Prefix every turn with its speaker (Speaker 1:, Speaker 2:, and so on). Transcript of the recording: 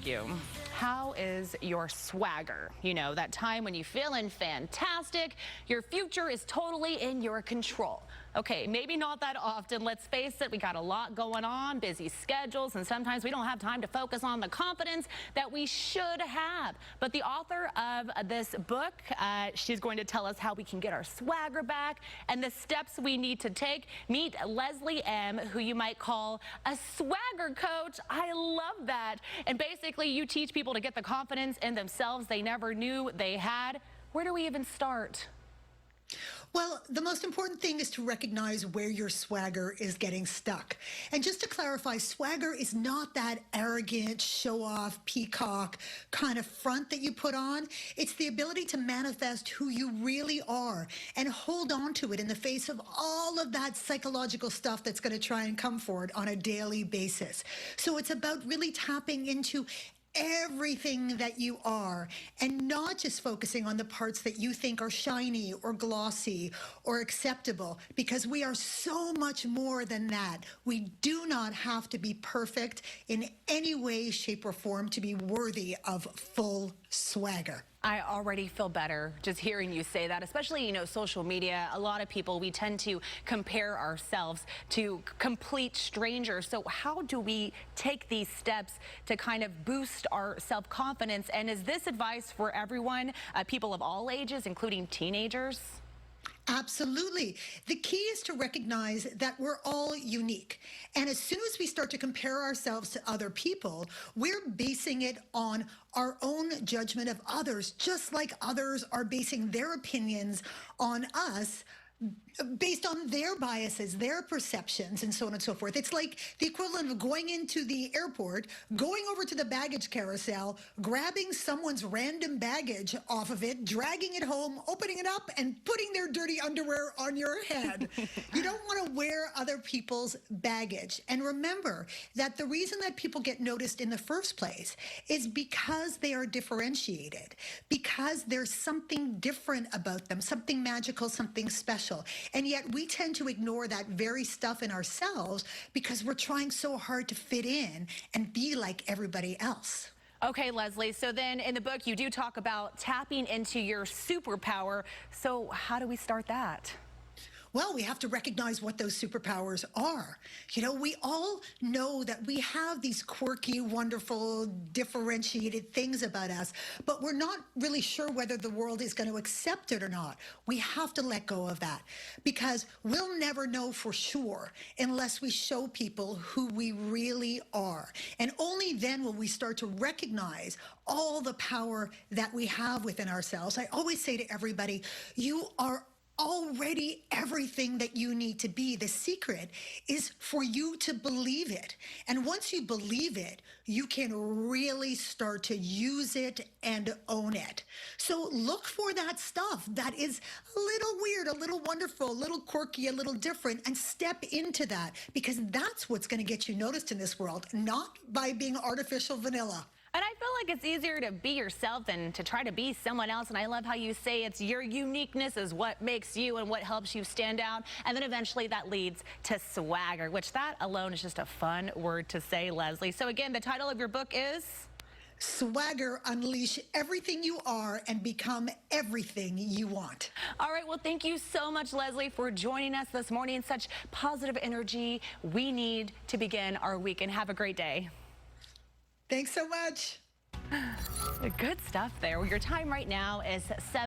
Speaker 1: you, how is your swagger? You know, that time when you're feeling fantastic, your future is totally in your control. Okay, maybe not that often, let's face it, we got a lot going on, busy schedules, and sometimes we don't have time to focus on the confidence that we should have. But the author of this book, she's going to tell us how we can get our swagger back and the steps we need to take. Meet Leslie Ehm, who you might call a swagger coach. I love that. And basically, you teach people to get the confidence in themselves they never knew they had. Where do we even start?
Speaker 2: Well, the most important thing is to recognize where your swagger is getting stuck. And just to clarify, swagger is not that arrogant, show-off, peacock kind of front that you put on. It's the ability to manifest who you really are and hold on to it in the face of all of that psychological stuff that's going to try and come forward on a daily basis. So it's about really tapping into everything that you are and not just focusing on the parts that you think are shiny or glossy or acceptable, because we are so much more than that. We do not have to be perfect in any way, shape, or form to be worthy of full swagger.
Speaker 1: I already feel better just hearing you say that, especially, you know, social media. A lot of people, we tend to compare ourselves to complete strangers. So how do we take these steps to kind of boost our self-confidence? And is this advice for everyone, people of all ages, including teenagers?
Speaker 2: Absolutely. The key is to recognize that we're all unique. And as soon as we start to compare ourselves to other people, we're basing it on our own judgment of others, just like others are basing their opinions on us based on their biases, their perceptions, and so on and so forth. It's like the equivalent of going into the airport, going over to the baggage carousel, grabbing someone's random baggage off of it, dragging it home, opening it up, and putting their dirty underwear on your head. You don't want to wear other people's baggage. And remember that the reason that people get noticed in the first place is because they are differentiated, because there's something different about them, something magical, something special. And yet we tend to ignore that very stuff in ourselves because we're trying so hard to fit in and be like everybody else.
Speaker 1: Okay, Leslie, so then in the book you do talk about tapping into your superpower. So how do we start that?
Speaker 2: Well, we have to recognize what those superpowers are. You know, we all know that we have these quirky, wonderful, differentiated things about us, but we're not really sure whether the world is going to accept it or not. We have to let go of that because we'll never know for sure unless we show people who we really are. And only then will we start to recognize all the power that we have within ourselves. I always say to everybody, you are already everything that you need to be. The secret is for you to believe it. And once you believe it, you can really start to use it and own it. So look for that stuff that is a little weird, a little wonderful, a little quirky, a little different, and step into that, because that's what's going to get you noticed in this world, not by being artificial vanilla.
Speaker 1: And I feel like it's easier to be yourself than to try to be someone else. And I love how you say it's your uniqueness is what makes you and what helps you stand out. And then eventually that leads to swagger, which that alone is just a fun word to say, Leslie. So again, the title of your book is?
Speaker 2: Swagger: Unleash Everything You Are and Become Everything You Want.
Speaker 1: All right, well, thank you so much, Leslie, for joining us this morning. Such positive energy we need to begin our week, and have a great day.
Speaker 2: Thanks so much.
Speaker 1: Good stuff there. Well, your time right now is 7.